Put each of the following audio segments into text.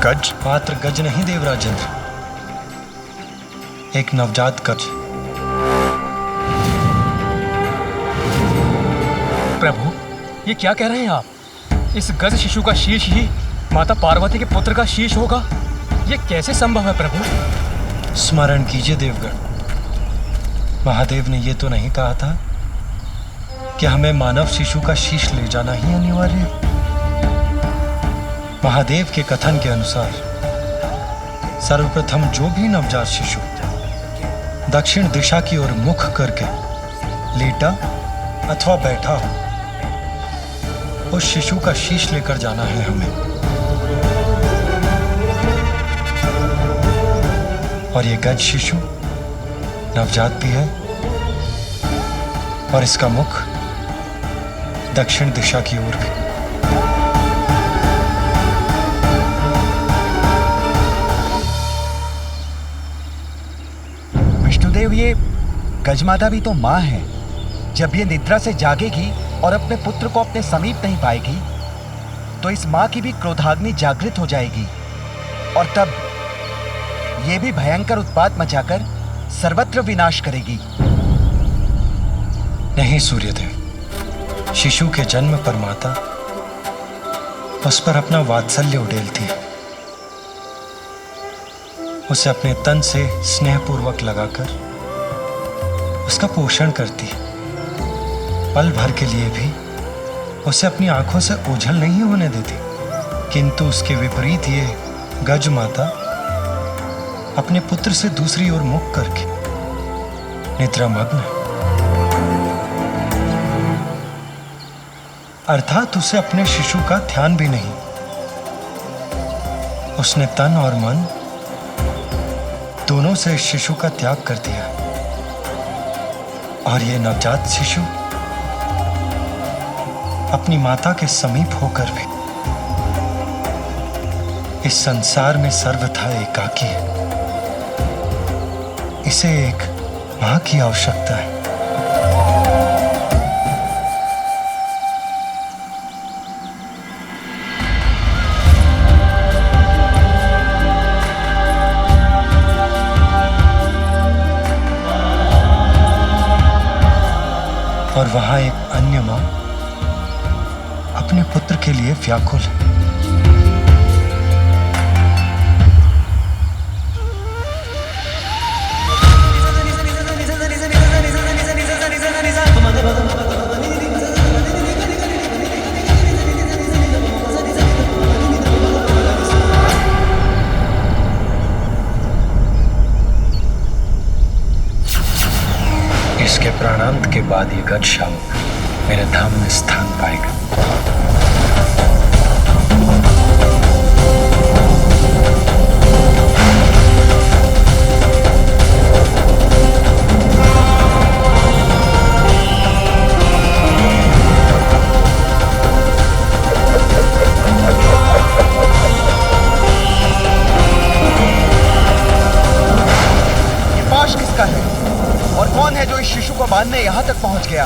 गज? मात्र गज नहीं देवराजेंद्र, एक नवजात गज। प्रभु, ये क्या कह रहे हैं आप? इस गज शिशु का शीश ही माता पार्वती के पुत्र का शीश होगा? ये कैसे संभव है प्रभु? स्मरण कीजिए देवगण, महादेव ने ये तो नहीं कहा था कि हमें मानव शिशु का शीश ले जाना ही अनिवार्य है। महादेव के कथन के अनुसार सर्वप्रथम जो भी नवजात शिशु दक्षिण दिशा की ओर मुख करके लेटा अथवा बैठा हो, उस शिशु का शीश लेकर जाना है हमें। और ये गज शिशु नवजात भी है और इसका मुख दक्षिण दिशा की ओर भी। विष्णुदेव, ये गजमाता भी तो माँ है। जब ये निद्रा से जागेगी और अपने पुत्र को अपने समीप नहीं पाएगी तो इस माँ की भी क्रोधाग्नि जागृत हो जाएगी और तब ये भी भयंकर उत्पात मचाकर सर्वत्र विनाश करेगी। नहीं सूर्यदेव, शिशु के जन्म पर माता उस पर अपना वात्सल्य उड़ेलती है, उसे अपने तन से स्नेहपूर्वक लगाकर उसका पोषण करती है। पल भर के लिए भी उसे अपनी आंखों से ओझल नहीं होने देती। किंतु उसके विपरीत ये गज माता अपने पुत्र से दूसरी ओर मुख करके निद्रामग्न है, अर्थात उसे अपने शिशु का ध्यान भी नहीं। उसने तन और मन दोनों से शिशु का त्याग कर दिया और ये नवजात शिशु अपनी माता के समीप होकर भी इस संसार में सर्वथा एकाकी है। इसे एक मां की आवश्यकता है। और वहां एक अन्य मां अपने पुत्र के लिए व्याकुल है। इसके प्राणांत के बाद ये गज शावक मेरे धाम में स्थान पाएगा। ये पाश किसका है और कौन है जो इस शिशु को बांधने यहां तक पहुंच गया?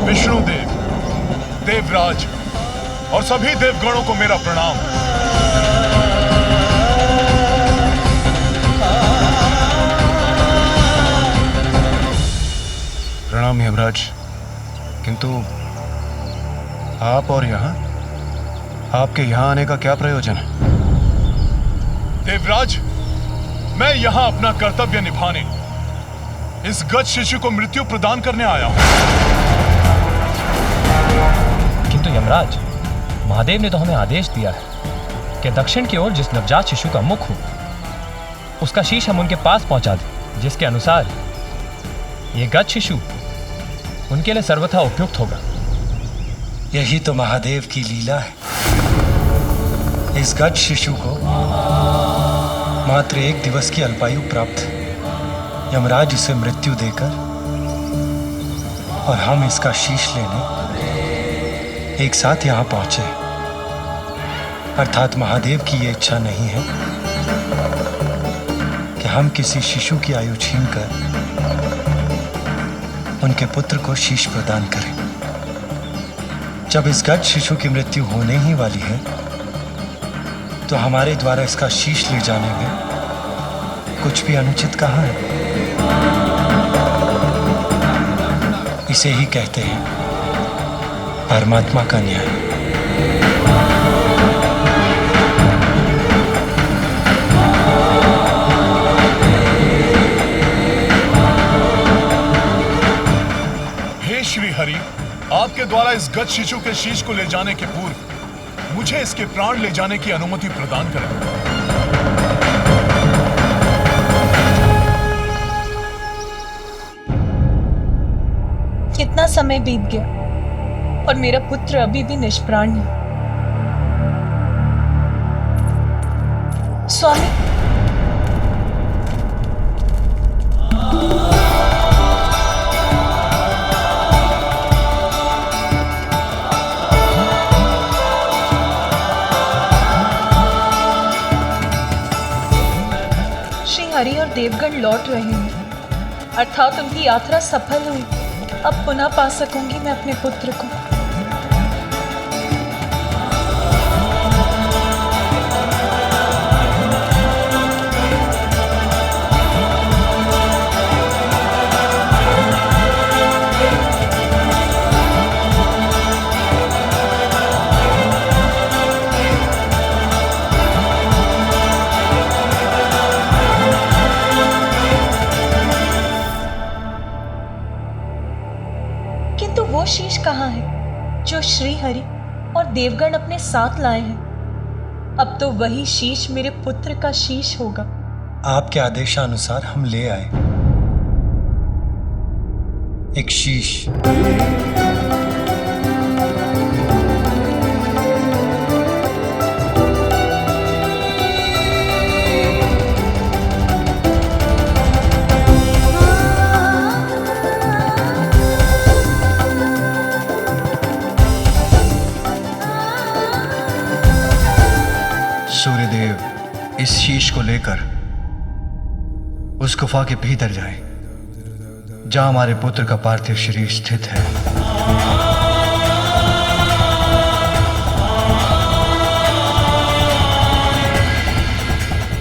विष्णुदेव, देवराज और सभी देवगणों को मेरा प्रणाम। प्रणाम यमराज, किंतु आप और यहां, आपके यहां आने का क्या प्रयोजन है? देवराज, मैं यहां अपना कर्तव्य निभाने इस गज शिशु को मृत्यु प्रदान करने आया हूं। किंतु यमराज, महादेव ने तो हमें आदेश दिया है कि दक्षिण की ओर जिस नवजात शिशु का मुख हो उसका शीश हम उनके पास पहुंचा दें, जिसके अनुसार ये गज शिशु उनके लिए सर्वथा उपयुक्त होगा। यही तो महादेव की लीला है। इस गज शिशु को मात्र 1 दिवस की अल्पायु प्राप्त है। यमराज इसे मृत्यु देकर और हम इसका शीश लेने एक साथ यहां पहुंचे। अर्थात महादेव की ये इच्छा नहीं है कि हम किसी शिशु की आयु छीनकर उनके पुत्र को शीश प्रदान करें। जब इस गज शिशु की मृत्यु होने ही वाली है, तो हमारे द्वारा इसका शीश ले जाने में कुछ भी अनुचित कहाँ है? इसे ही कहते हैं परमात्मा का न्याय। श्री हरि, आपके द्वारा इस गज शिशु के शीश को ले जाने के पूर्व मुझे इसके प्राण ले जाने की अनुमति प्रदान करें। कितना समय बीत गया और मेरा पुत्र अभी भी निष्प्राण है। स्वामी, हरि और देवगण लौट रहे हैं, अर्थात उनकी यात्रा सफल हुई। अब पुनः पा सकूंगी मैं अपने पुत्र को। वो शीश कहाँ है जो श्री हरि और देवगण अपने साथ लाए हैं? अब तो वही शीश मेरे पुत्र का शीश होगा। आपके आदेशानुसार हम ले आए एक शीश। सूर्यदेव इस शीश को लेकर उस गुफा के भीतर जाएं, जहां हमारे पुत्र का पार्थिव शरीर स्थित है।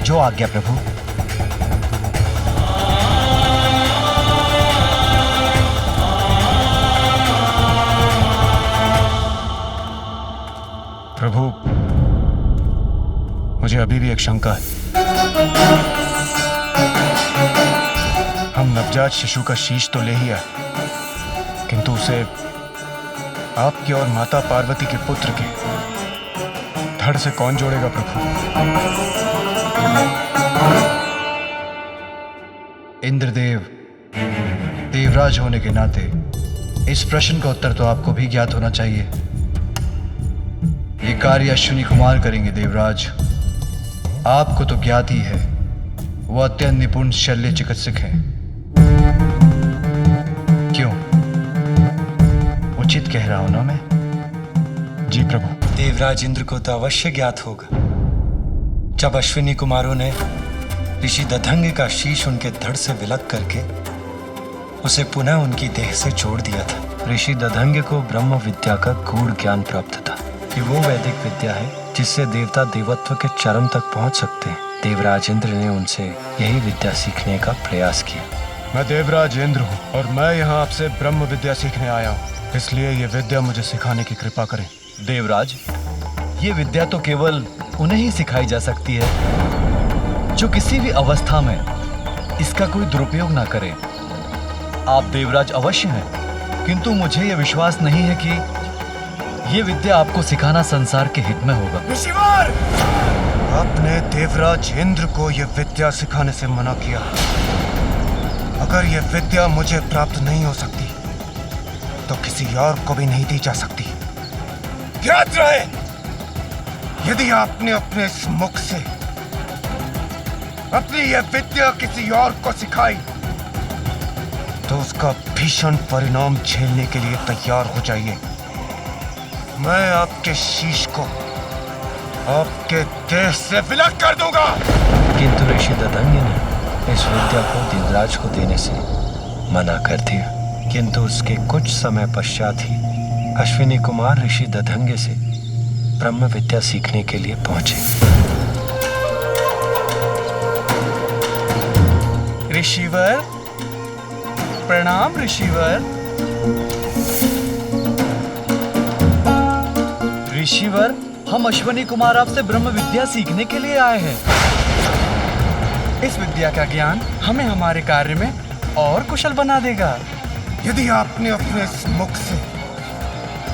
जो आज्ञा प्रभु। प्रभु, मुझे अभी भी एक शंका है। हम नवजात शिशु का शीश तो ले ही आए, किंतु उसे आपके और माता पार्वती के पुत्र के धड़ से कौन जोड़ेगा प्रभु? इंद्रदेव देवराज होने के नाते इस प्रश्न का उत्तर तो आपको भी ज्ञात होना चाहिए। ये कार्य अश्विनी कुमार करेंगे देवराज। आपको तो ज्ञात ही है, वो अत्यंत निपुण शल्य चिकित्सक हैं। क्यों, उचित कह रहा हूं ना मैं? जी प्रभु। देवराज इंद्र को तो अवश्य ज्ञात होगा, जब अश्विनी कुमारों ने ऋषि दधंग का शीश उनके धड़ से विलग करके उसे पुनः उनकी देह से जोड़ दिया था। ऋषि दधंग को ब्रह्म विद्या का गूढ़ ज्ञान प्राप्त था कि वो वैदिक विद्या है जिससे देवता देवत्व के चरम तक पहुंच सकते हैं। देवराज इंद्र ने उनसे यही विद्या सीखने का प्रयास किया। मैं देवराज इंद्र हूँ और मैं यहाँ आपसे ब्रह्म विद्या सीखने आया हूँ, इसलिए ये विद्या मुझे सिखाने की कृपा करें। देवराज, ये विद्या तो केवल उन्हें ही सिखाई जा सकती है जो किसी भी अवस्था में इसका कोई दुरुपयोग ना करे। आप देवराज अवश्य हैं, किंतु मुझे यह विश्वास नहीं है कि ये विद्या आपको सिखाना संसार के हित में होगा। ऋषिवर, आपने देवराज इंद्र को यह विद्या सिखाने से मना किया। अगर यह विद्या मुझे प्राप्त नहीं हो सकती तो किसी और को भी नहीं दी जा सकती। याद रहे, यदि आपने अपने इस मुख से अपनी यह विद्या किसी और को सिखाई तो उसका भीषण परिणाम झेलने के लिए तैयार हो जाइए। मैं आपके शीश को आपके देह से विलग कर दूंगा। किंतु ऋषि दधंग ने इस विद्या को देवराज को देने से मना कर दिया। किंतु उसके कुछ समय पश्चात ही अश्विनी कुमार ऋषि दधंगे से ब्रह्म विद्या सीखने के लिए पहुंचे। ऋषिवर, प्रणाम ऋषिवर। ऋषिवर, हम अश्विनी कुमार आपसे ब्रह्म विद्या सीखने के लिए आए हैं। इस विद्या का ज्ञान हमें हमारे कार्य में और कुशल बना देगा। यदि आपने अपने इस मुख से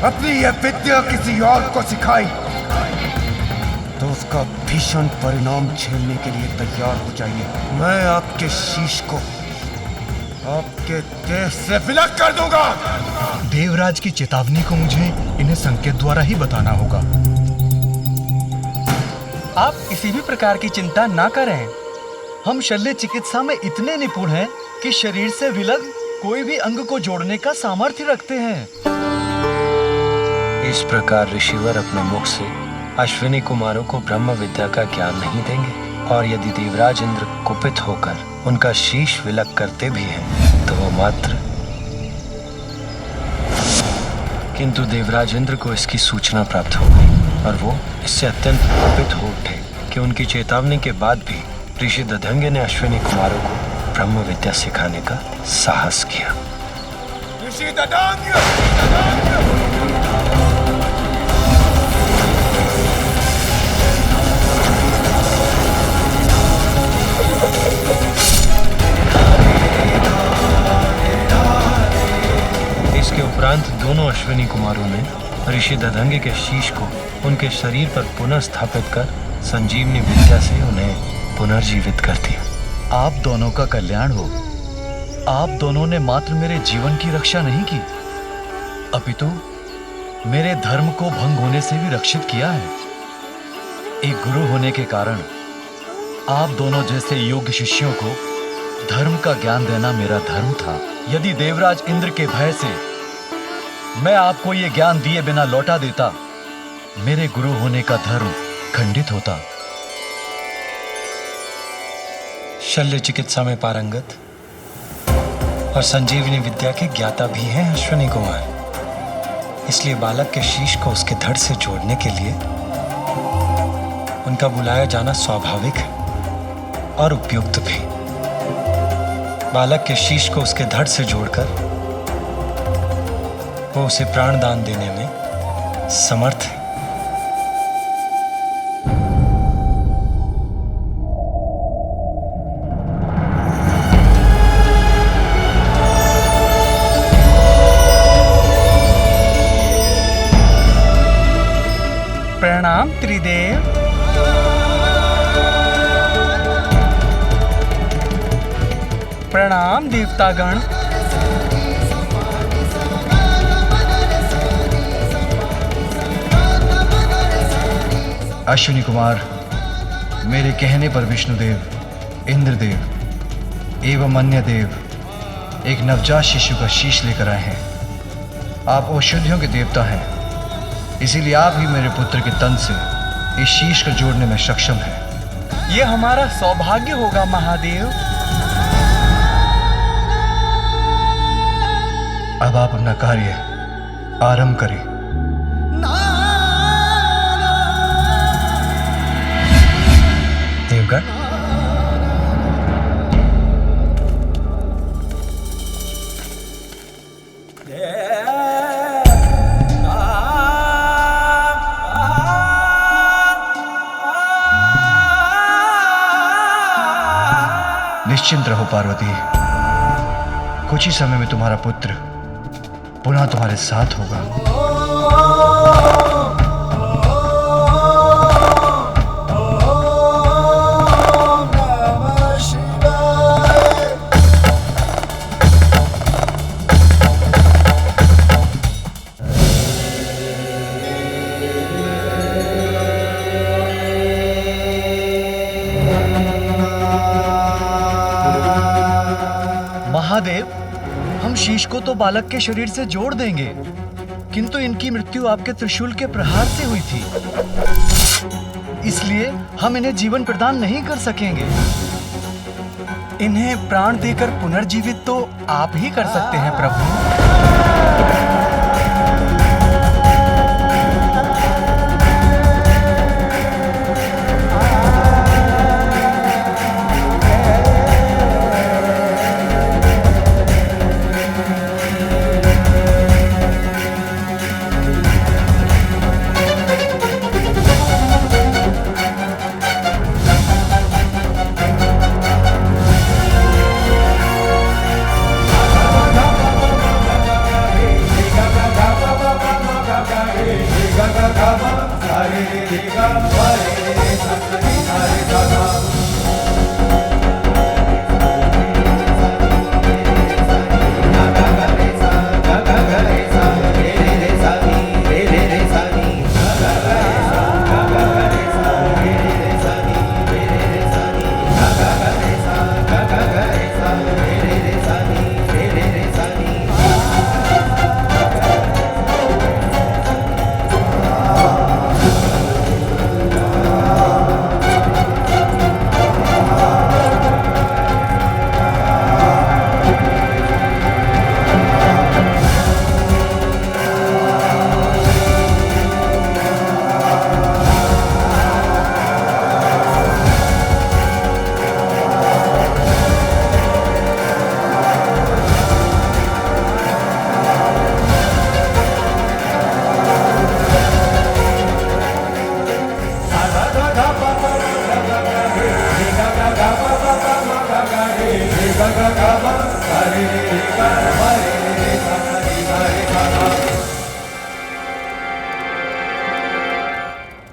अपनी यह विद्या किसी और को सिखाई तो उसका भीषण परिणाम झेलने के लिए तैयार हो जाइए। मैं आपके शीश को आपके देह से विलग कर दूंगा। देवराज की चेतावनी को मुझे इन्हें संकेत द्वारा ही बताना होगा। आप किसी भी प्रकार की चिंता ना करें। हम शल्य चिकित्सा में इतने निपुण हैं कि शरीर से विलग कोई भी अंग को जोड़ने का सामर्थ्य रखते हैं। इस प्रकार ऋषिवर अपने मुख से अश्विनी कुमारों को ब्रह्म विद्या का ज्ञान नहीं देंगे, और यदि देवराज इंद्र कुपित होकर उनका शीश विलग करते भी हैं तो वो मात्र। किंतु देवराज इंद्र को इसकी सूचना प्राप्त हो गई और वो इससे अत्यंत कुपित हो उठे कि उनकी चेतावनी के बाद भी ऋषि दधंगे ने अश्विनी कुमारों को ब्रह्म विद्या सिखाने का साहस किया। ऋषि दधंगे! इसके उपरांत दोनों अश्विनी कुमारों ने ऋषि दधंगे के शीश को उनके शरीर पर पुनः स्थापित कर संजीवनी विद्या से उन्हें पुनर्जीवित कर दिया। आप दोनों का कल्याण हो। आप दोनों ने मात्र मेरे जीवन की रक्षा नहीं की, अपितु मेरे धर्म को भंग होने से भी रक्षित किया है। एक गुरु होने के कारण आप दोनों जैसे योग्य शिष्यों को धर्म का ज्ञान देना मेरा धर्म था। यदि देवराज इंद्र के भय से मैं आपको ये ज्ञान दिए बिना लौटा देता, मेरे गुरु होने का धर्म खंडित होता। शल्य चिकित्सा में पारंगत और संजीवनी विद्या के ज्ञाता भी हैं अश्विनी कुमार, इसलिए बालक के शीश को उसके धड़ से जोड़ने के लिए उनका बुलाया जाना स्वाभाविक है और उपयुक्त भी। बालक के शीश को उसके धड़ से जोड़कर वो उसे प्राण दान देने में समर्थ है। प्रणाम त्रिदेव। प्रणाम देवतागण। अश्विनी कुमार, मेरे कहने पर विष्णुदेव, इंद्रदेव एवं अन्य देव एक नवजात शिशु का शीश लेकर आए हैं। आप औषधियों के देवता हैं, इसीलिए आप ही मेरे पुत्र के तन से इस शीश को जोड़ने में सक्षम हैं। ये हमारा सौभाग्य होगा महादेव। अब आप अपना कार्य आरंभ करें। देवगण, निश्चिंत रहो पार्वती, कुछ ही समय में तुम्हारा पुत्र पुनः तुम्हारे साथ होगा। महादेव, हम शीश को तो बालक के शरीर से जोड़ देंगे, किंतु इनकी मृत्यु आपके त्रिशूल के प्रहार से हुई थी, इसलिए हम इन्हें जीवन प्रदान नहीं कर सकेंगे। इन्हें प्राण देकर पुनर्जीवित तो आप ही कर सकते हैं प्रभु।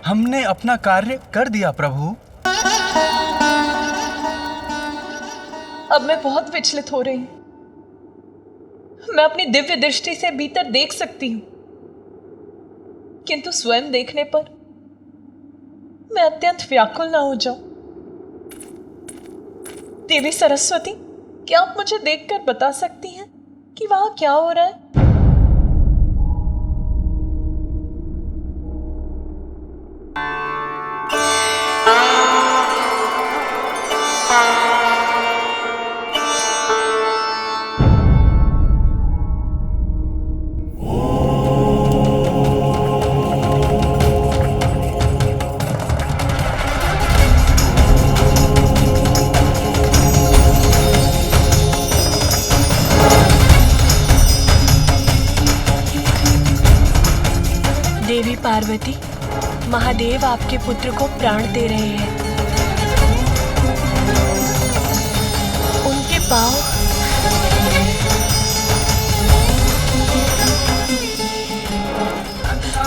हमने अपना कार्य कर दिया प्रभु। अब मैं बहुत विचलित हो रही हूं। मैं अपनी दिव्य दृष्टि से भीतर देख सकती हूं, किंतु स्वयं देखने पर मैं अत्यंत व्याकुल ना हो जाऊं। देवी सरस्वती, क्या आप मुझे देखकर बता सकती हैं कि वहां क्या हो रहा है? देवी पार्वती, महादेव आपके पुत्र को प्राण दे रहे हैं। उनके पांव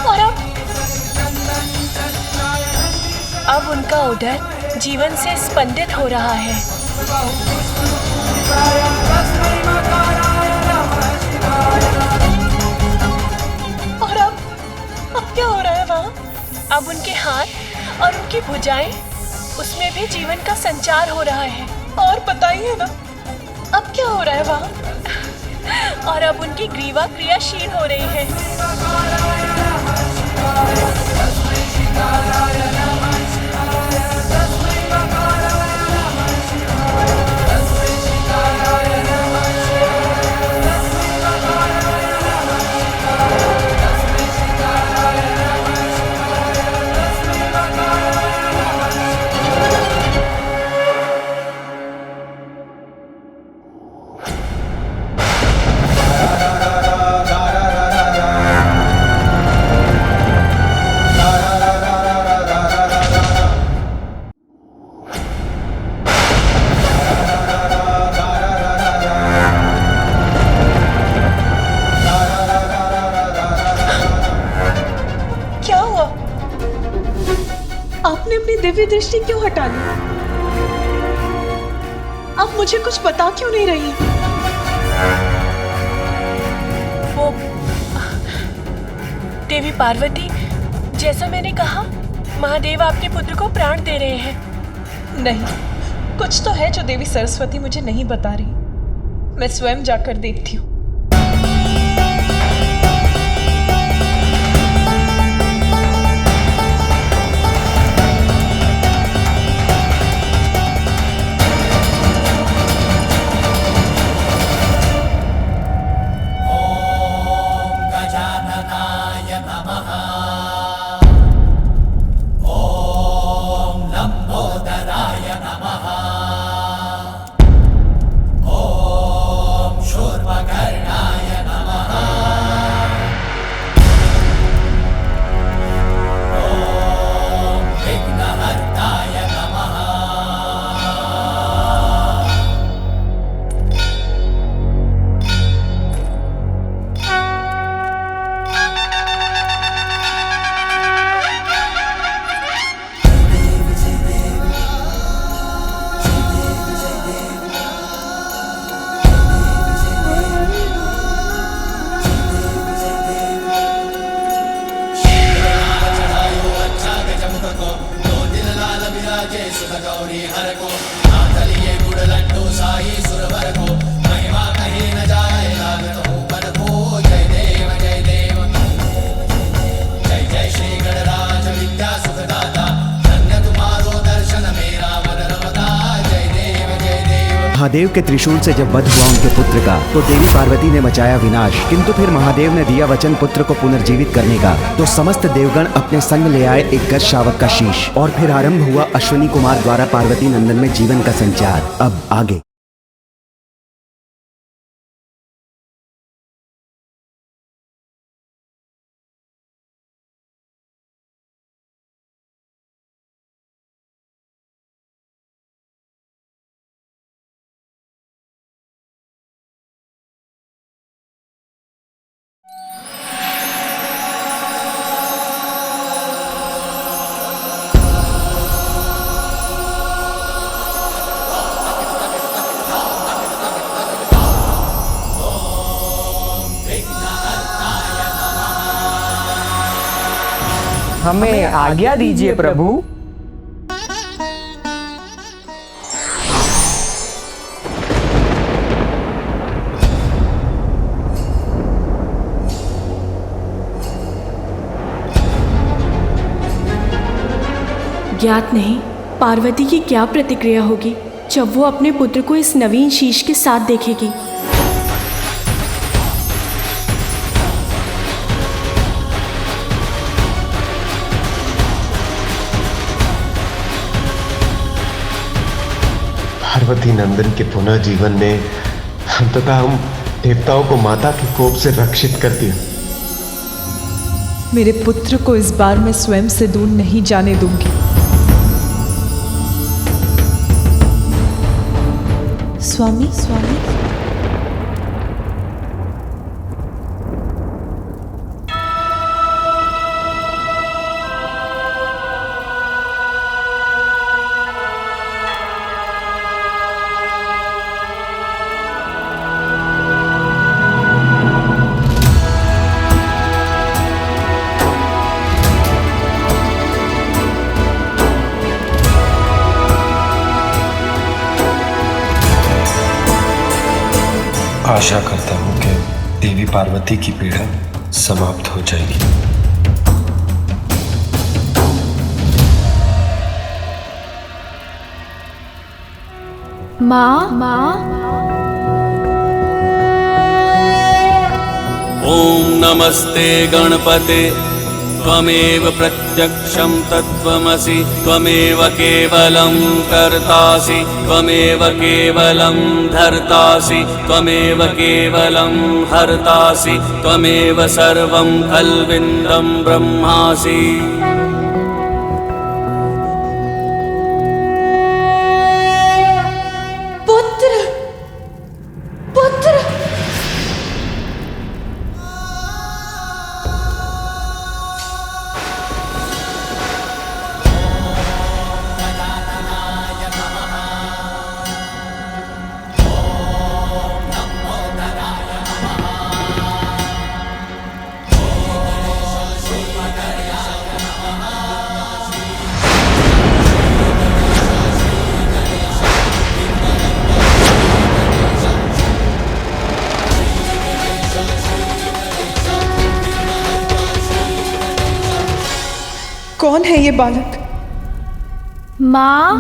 और अब उनका उदर जीवन से स्पंदित हो रहा है। क्या हो रहा है वहाँ? अब उनके हाथ और उनकी भुजाएं, उसमें भी जीवन का संचार हो रहा है। और बताइए ना, अब क्या हो रहा है वहाँ? और अब उनकी ग्रीवा क्रियाशील हो रही है। आपने अपनी दिव्य दृष्टि क्यों हटा ली? आप मुझे कुछ बता क्यों नहीं रही? वो देवी पार्वती, जैसा मैंने कहा, महादेव आपके पुत्र को प्राण दे रहे हैं। नहीं, कुछ तो है जो देवी सरस्वती मुझे नहीं बता रही। मैं स्वयं जाकर देखती हूँ। महादेव के त्रिशूल से जब वध हुआ उनके पुत्र का तो देवी पार्वती ने मचाया विनाश, किंतु फिर महादेव ने दिया वचन पुत्र को पुनर्जीवित करने का। तो समस्त देवगण अपने संग ले आए एक गज शावक का शीश, और फिर आरंभ हुआ अश्विनी कुमार द्वारा पार्वती नंदन में जीवन का संचार। अब आगे। हमें आज्ञा दीजिए प्रभु। ज्ञात नहीं पार्वती की क्या प्रतिक्रिया होगी जब वो अपने पुत्र को इस नवीन शीश के साथ देखेगी। पार्वती नंदन के पुनः जीवन ने अंततः हम देवताओं को माता के कोप से रक्षित कर दिया। मेरे पुत्र को इस बार मैं स्वयं से दूर नहीं जाने दूंगी। स्वामी स्वामी आशा करता हूँ कि देवी पार्वती की पीड़ा समाप्त हो जाएगी। माँ ओम नमस्ते गणपते त्वमेव प्रत्यक्षं तत्त्वमसि त्वमेव केवलं कर्तासि त्वमेव केवलं धर्तासि त्वमेव केवलं हर्तासि त्वमेव सर्वं खल्विन्दं ब्रह्मासि। कौन है ये बालक? माँ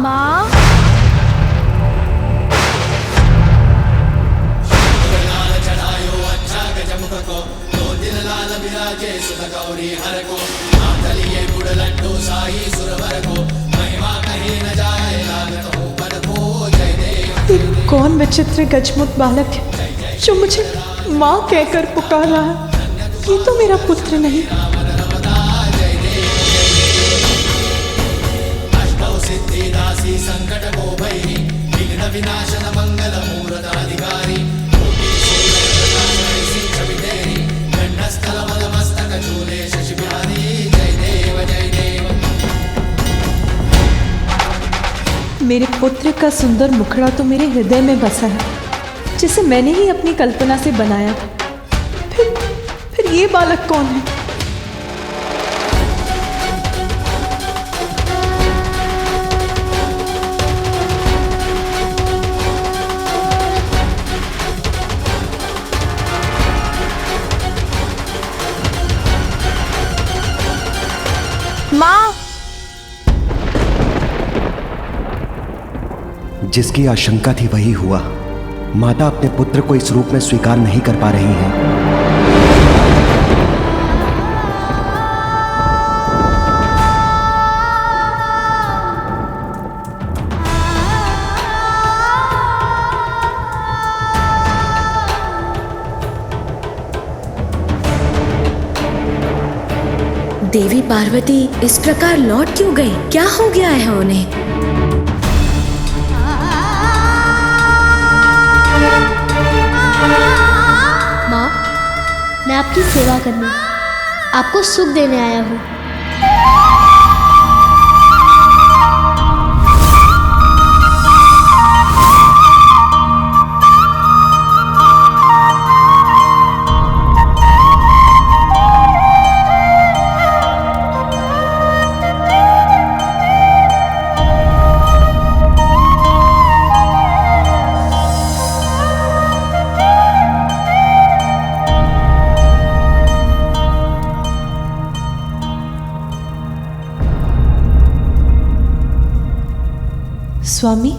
कौन विचित्र गजमुख बालक है जो मुझे माँ कहकर पुकार रहा है? ये तो मेरा पुत्र नहीं। मेरे पुत्र का सुंदर मुखड़ा तो मेरे हृदय में बसा है, जिसे मैंने ही अपनी कल्पना से बनाया था। फिर ये बालक कौन है? माँ। जिसकी आशंका थी वही हुआ। माता अपने पुत्र को इस रूप में स्वीकार नहीं कर पा रही हैं। देवी पार्वती इस प्रकार लौट क्यों गई? क्या हो गया है उन्हें? माँ, मैं आपकी सेवा करने, आपको सुख देने आया हूँ। स्वामी,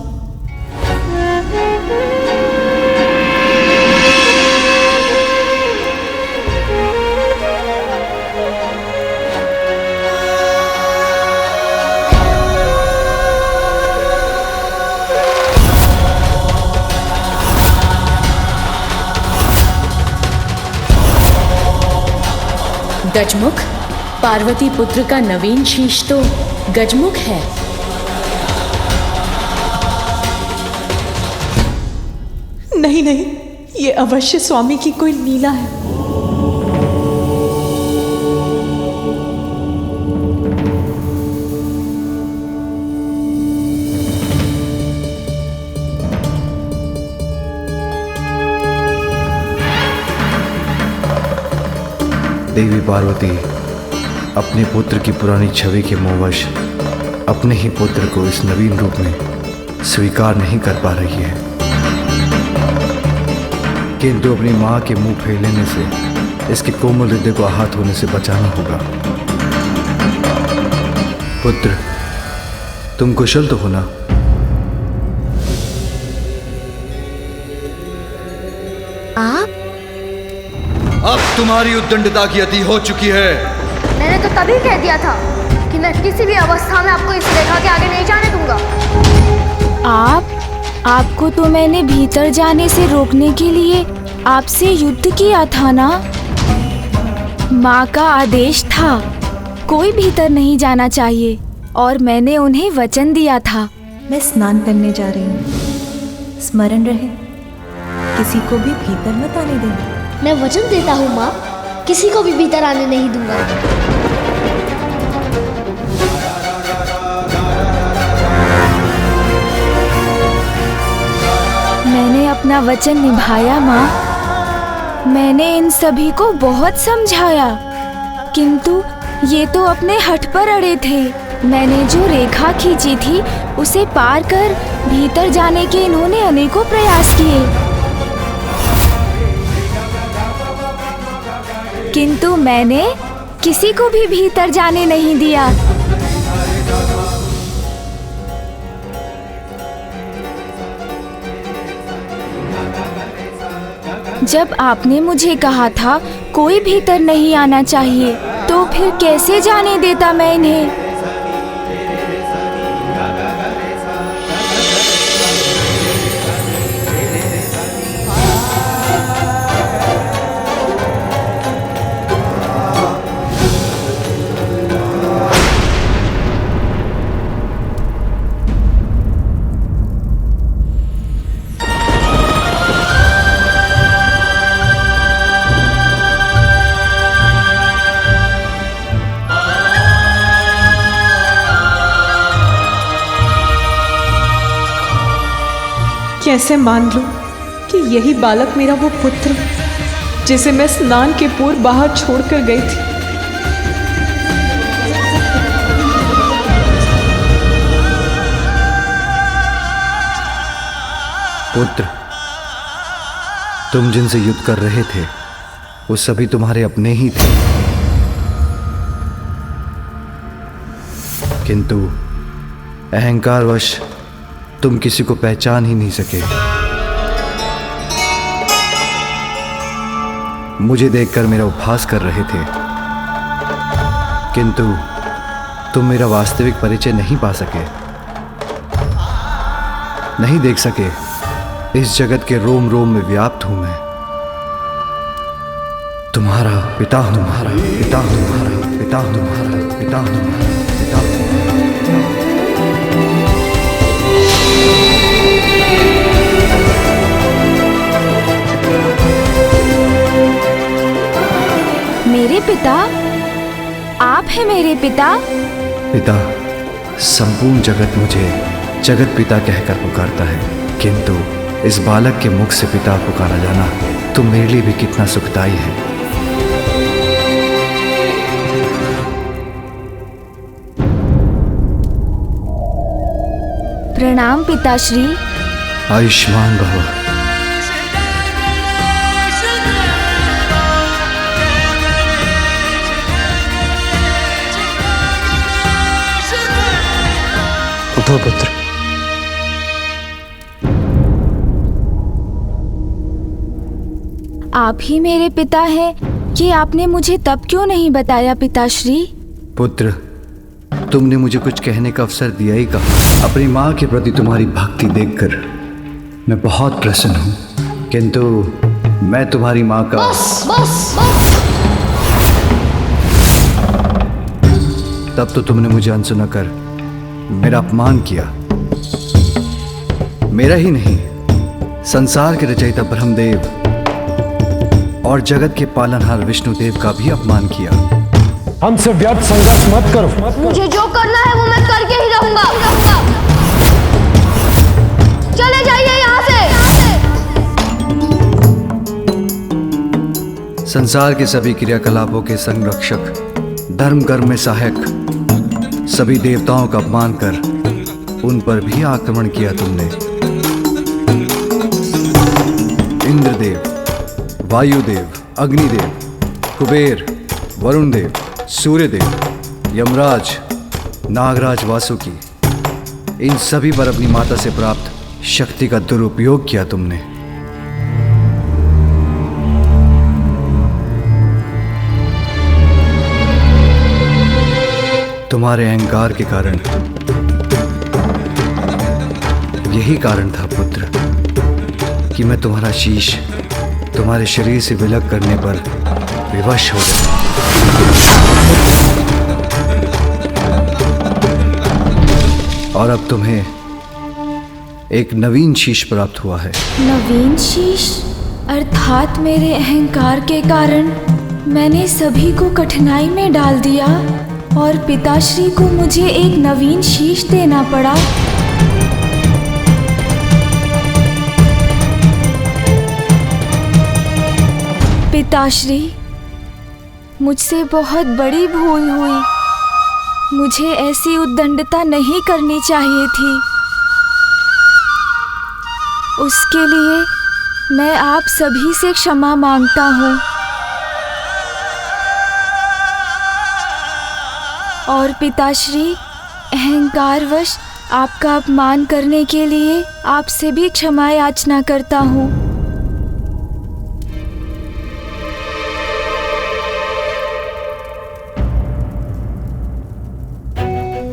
गजमुख, पार्वती पुत्र का नवीन शीश तो गजमुख है। नहीं नहीं, ये अवश्य स्वामी की कोई लीला है। देवी पार्वती अपने पुत्र की पुरानी छवि के मोहवश अपने ही पुत्र को इस नवीन रूप में स्वीकार नहीं कर पा रही है, किंतु अपनी मां के मुंह फैलने से इसके कोमल हृदय को आहत होने से बचाना होगा। पुत्र, तुम कुशल तो हो ना? आप? अब तुम्हारी उद्दंडता की अति हो चुकी है। मैंने तो तभी कह दिया था कि मैं किसी भी अवस्था में आपको इस रेखा के आगे नहीं जाने दूंगा। आपको तो मैंने भीतर जाने से रोकने के लिए आपसे युद्ध किया था ना? माँ का आदेश था कोई भीतर नहीं जाना चाहिए और मैंने उन्हें वचन दिया था। मैं स्नान करने जा रही हूँ, स्मरण रहे किसी को भी भीतर मत आने देना। मैं वचन देता हूँ माँ, किसी को भी भीतर आने नहीं दूंगा। मैंने अपना वचन निभाया माँ। मैंने इन सभी को बहुत समझाया, किंतु ये तो अपने हठ पर अड़े थे। मैंने जो रेखा खींची थी उसे पार कर भीतर जाने के इन्होंने अनेकों प्रयास किए, किंतु मैंने किसी को भी भीतर जाने नहीं दिया। जब आपने मुझे कहा था कोई भीतर नहीं आना चाहिए, तो फिर कैसे जाने देता मैं इन्हें? कैसे मान लूं कि यही बालक मेरा वो पुत्र जिसे मैं स्नान के पूर्व बाहर छोड़कर गई थी। पुत्र, तुम जिनसे युद्ध कर रहे थे वो सभी तुम्हारे अपने ही थे। किंतु अहंकारवश तुम किसी को पहचान ही नहीं सके। मुझे देखकर मेरा उपहास कर रहे थे, किंतु तुम मेरा वास्तविक परिचय नहीं पा सके, नहीं देख सके। इस जगत के रोम रोम में व्याप्त हूं मैं। तुम्हारा पिता हूं, तुम्हारा पिता हूं, तुम्हारा पिता हूं, तुम्हारा पिता हूं, तुम्हारा पिता हूं। मेरे पिता? आप हैं मेरे पिता? पिता, संपूर्ण जगत मुझे जगत पिता कहकर पुकारता है, किंतु इस बालक के मुख से पिता पुकारा जाना तो मेरे लिए भी कितना सुखदायी है। प्रणाम पिताश्री। आयुष्मान भव। उठो पुत्र। आप ही मेरे पिता हैं कि आपने मुझे तब क्यों नहीं बताया पिताश्री? पुत्र, तुमने मुझे कुछ कहने का अवसर दिया ही कहा। अपनी माँ के प्रति तुम्हारी भक्ति देखकर मैं बहुत प्रसन्न हूँ, किंतु मैं तुम्हारी माँ का तब तो तुमने मुझे अनसुना कर मेरा अपमान किया। मेरा ही नहीं, संसार के रचयिता ब्रह्मदेव और जगत के पालनहार विष्णुदेव का भी अपमान किया। हमसे व्यर्थ संघर्ष मत करो। मुझे जो करना है वो मैं करके ही रहूंगा। चले जाइए यहाँ से। संसार के सभी क्रियाकलापों के संरक्षक, धर्म कर्म में सहायक सभी देवताओं का अपमान कर उन पर भी आक्रमण किया तुमने। इंद्रदेव, वायुदेव, अग्निदेव, कुबेर, वरुण देव, सूर्यदेव, यमराज, नागराज, वासुकी, इन सभी पर अपनी माता से प्राप्त शक्ति का दुरुपयोग किया तुमने। तुम्हारे अहंकार के कारण, यही कारण था पुत्र कि मैं तुम्हारा शीश तुम्हारे शरीर से विलग करने पर विवश हो गया। और अब तुम्हें एक नवीन शीश प्राप्त हुआ है। नवीन शीश? अर्थात मेरे अहंकार के कारण मैंने सभी को कठिनाई में डाल दिया और पिताश्री को मुझे एक नवीन शीश देना पड़ा। पिताश्री, मुझसे बहुत बड़ी भूल हुई। मुझे ऐसी उद्दंडता नहीं करनी चाहिए थी। उसके लिए मैं आप सभी से क्षमा मांगता हूँ। और पिताश्री, अहंकारवश आपका अपमान करने के लिए आपसे भी क्षमा याचना करता हूँ।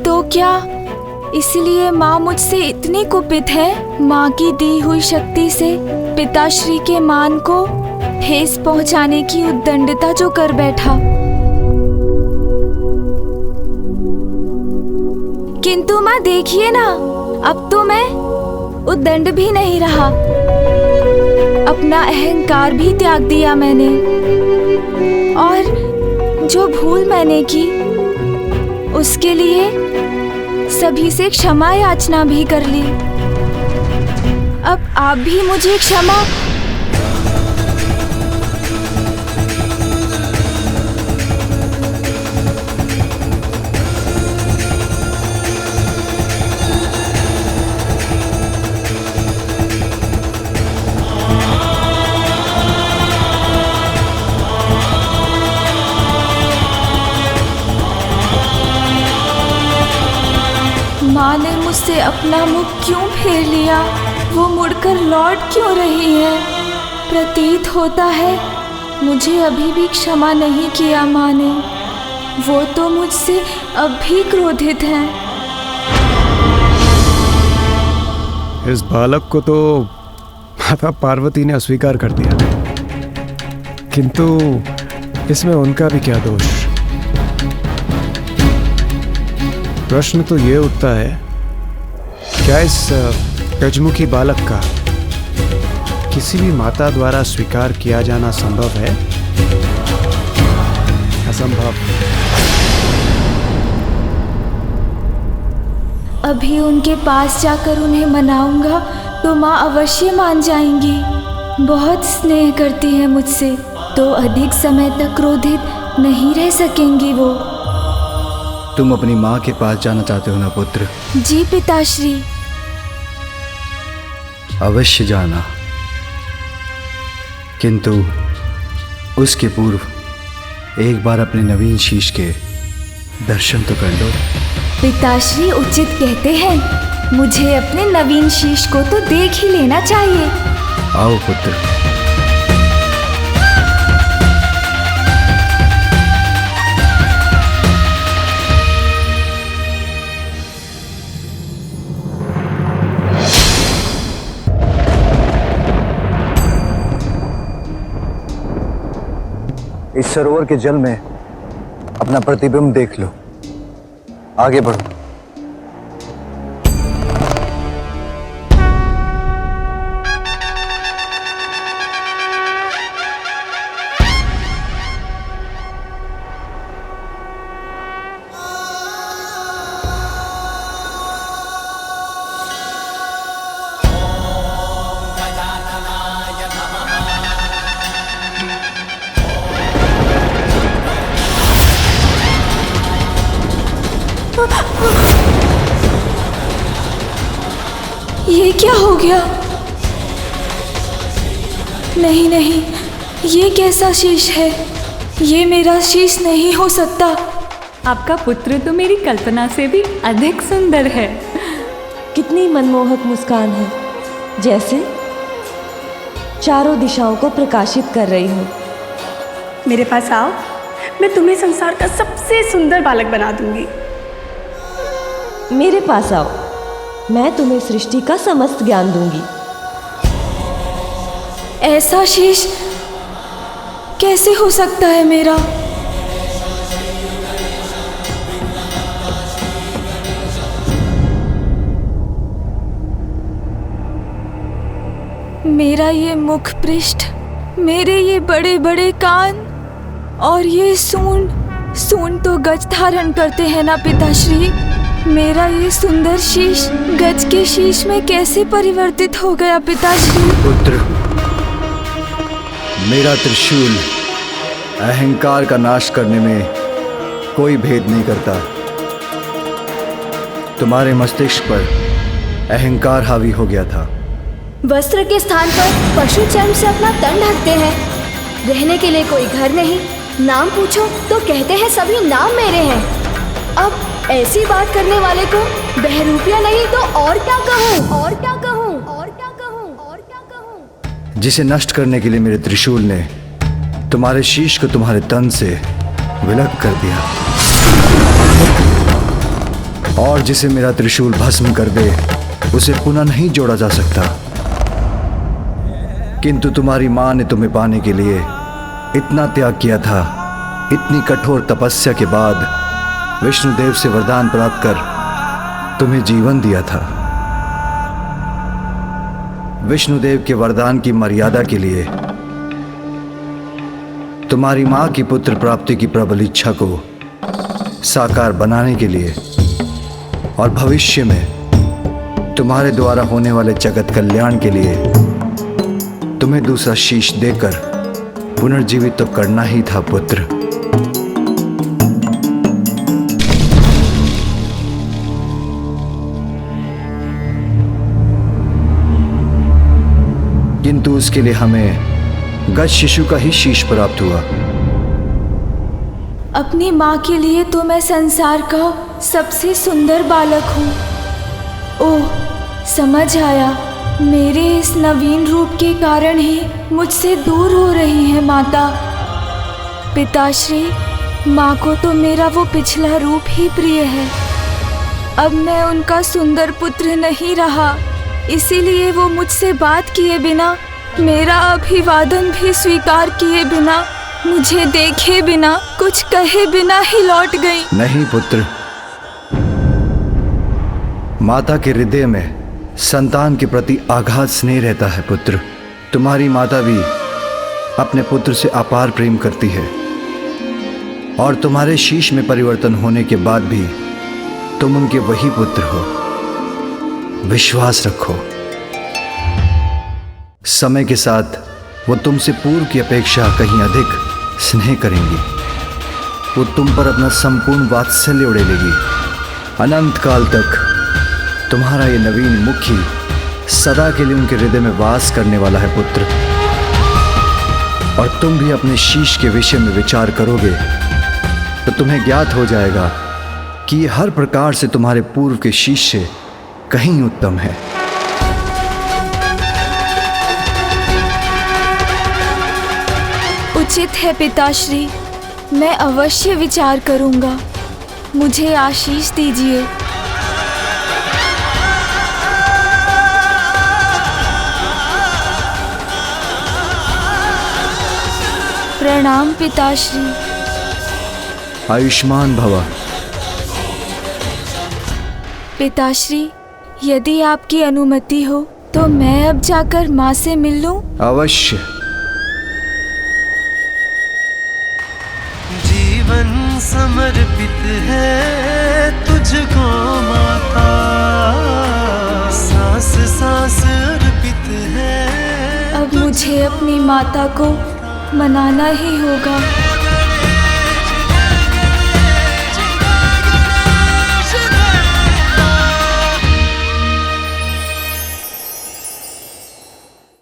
तो क्या इसलिए माँ मुझसे इतनी कुपित है? माँ की दी हुई शक्ति से पिताश्री के मान को ठेस पहुँचाने की उद्दंडता जो कर बैठा। किंतु माँ देखिए ना, अब तो मैं उद्दंड भी नहीं रहा। अपना अहंकार भी त्याग दिया मैंने और जो भूल मैंने की उसके लिए सभी से क्षमा याचना भी कर ली। अब आप भी मुझे क्षमा। माँ ने मुझसे अपना मुख क्यों फेर लिया? वो मुड़कर लौट क्यों रही है? प्रतीत होता है मुझे अभी भी क्षमा नहीं किया माँ ने। वो तो मुझसे अब भी क्रोधित हैं। इस बालक को तो माता पार्वती ने अस्वीकार कर दिया, किंतु इसमें उनका भी क्या दोष? प्रश्न तो ये उठता है, क्या इस गजमुखी बालक का किसी भी माता द्वारा स्वीकार किया जाना संभव है? असंभव। अभी उनके पास जाकर उन्हें मनाऊंगा तो माँ अवश्य मान जाएंगी। बहुत स्नेह करती है मुझसे, तो अधिक समय तक क्रोधित नहीं रह सकेंगी वो। तुम अपनी माँ के पास जाना चाहते हो ना पुत्र? जी पिताश्री। अवश्य जाना, किंतु उसके पूर्व एक बार अपने नवीन शीश के दर्शन तो कर लो। पिताश्री उचित कहते हैं, मुझे अपने नवीन शीश को तो देख ही लेना चाहिए। आओ पुत्र। इस सरोवर के जल में अपना प्रतिबिंब देख लो। आगे बढ़ो। ये क्या हो गया? नहीं नहीं, ये कैसा शीश है? ये मेरा शीश नहीं हो सकता। आपका पुत्र तो मेरी कल्पना से भी अधिक सुंदर है। कितनी मनमोहक मुस्कान है, जैसे चारों दिशाओं को प्रकाशित कर रही हो। मेरे पास आओ, मैं तुम्हें संसार का सबसे सुंदर बालक बना दूंगी। मेरे पास आओ, मैं तुम्हें सृष्टि का समस्त ज्ञान दूंगी। ऐसा शीश कैसे हो सकता है मेरा? मेरा ये मुख पृष्ठ, मेरे ये बड़े बड़े कान और ये सूंड तो गज धारण करते हैं ना पिताश्री। मेरा ये सुंदर शीश गज के शीश में कैसे परिवर्तित हो गया पिताश्री? पुत्र, मेरा त्रिशूल अहंकार का नाश करने में कोई भेद नहीं करता। तुम्हारे मस्तिष्क पर अहंकार हावी हो गया था। वस्त्र के स्थान पर पशु चर्म से अपना तन ढकते हैं। रहने के लिए कोई घर नहीं, नाम पूछो तो कहते हैं सभी नाम मेरे हैं। अब ऐसी बात करने वाले को बहरूपिया नहीं तो और क्या कहूँ? और क्या कहूँ? और क्या कहूँ? और क्या कहूँ? जिसे नष्ट करने के लिए मेरे त्रिशूल ने तुम्हारे शीश को तुम्हारे तन से विलग कर दिया, और जिसे मेरा त्रिशूल भस्म कर दे उसे पुनः नहीं जोड़ा जा सकता। किंतु तुम्हारी माँ ने तुम्हें पाने के लिए इतना त्याग किया था। इतनी कठोर तपस्या के बाद विष्णुदेव से वरदान प्राप्त कर तुम्हें जीवन दिया था। विष्णुदेव के वरदान की मर्यादा के लिए तुम्हारी मां की पुत्र प्राप्ति की प्रबल इच्छा को साकार बनाने के लिए और भविष्य में तुम्हारे द्वारा होने वाले जगत कल्याण के लिए तुम्हें दूसरा शीश देकर पुनर्जीवित तो करना ही था पुत्र। किंतु उसके लिए हमें गज शिशु का ही शीश प्राप्त हुआ। अपनी माँ के लिए तो मैं संसार का सबसे सुंदर बालक हूँ, ओह, समझ आया। मेरे इस नवीन रूप के कारण ही मुझसे दूर हो रही है माता। पिताश्री, माँ को तो मेरा वो पिछला रूप ही प्रिय है। अब मैं उनका सुंदर पुत्र नहीं रहा, इसीलिए वो मुझसे बात किए बिना, मेरा अभिवादन भी स्वीकार किए बिना, मुझे देखे बिना, कुछ कहे बिना ही लौट गई। नहीं पुत्र, माता के हृदय में संतान के प्रति आघात स्नेह रहता है पुत्र। तुम्हारी माता भी अपने पुत्र से अपार प्रेम करती है, और तुम्हारे शीश में परिवर्तन होने के बाद भी तुम उनके वही पुत्र हो। विश्वास रखो, समय के साथ वो तुमसे पूर्व की अपेक्षा कहीं अधिक स्नेह करेंगी। वो तुम पर अपना संपूर्ण वात्सल्य उड़ेलेगी। अनंत काल तक तुम्हारा ये नवीन मुखी सदा के लिए उनके हृदय में वास करने वाला है पुत्र। और तुम भी अपने शीश के विषय में विचार करोगे तो तुम्हें ज्ञात हो जाएगा कि ये हर प्रकार से तुम्हारे पूर्व के शीश से कहीं उत्तम है। उचित है पिताश्री, मैं अवश्य विचार करूंगा। मुझे आशीष दीजिए। प्रणाम पिताश्री। आयुष्मान भव। पिताश्री, यदि आपकी अनुमति हो तो मैं अब जाकर माँ से मिल लूं? अवश्य। जीवन समर्पित है तुझको माता, सांस सांस अर्पित है। अब मुझे अपनी माता को मनाना ही होगा।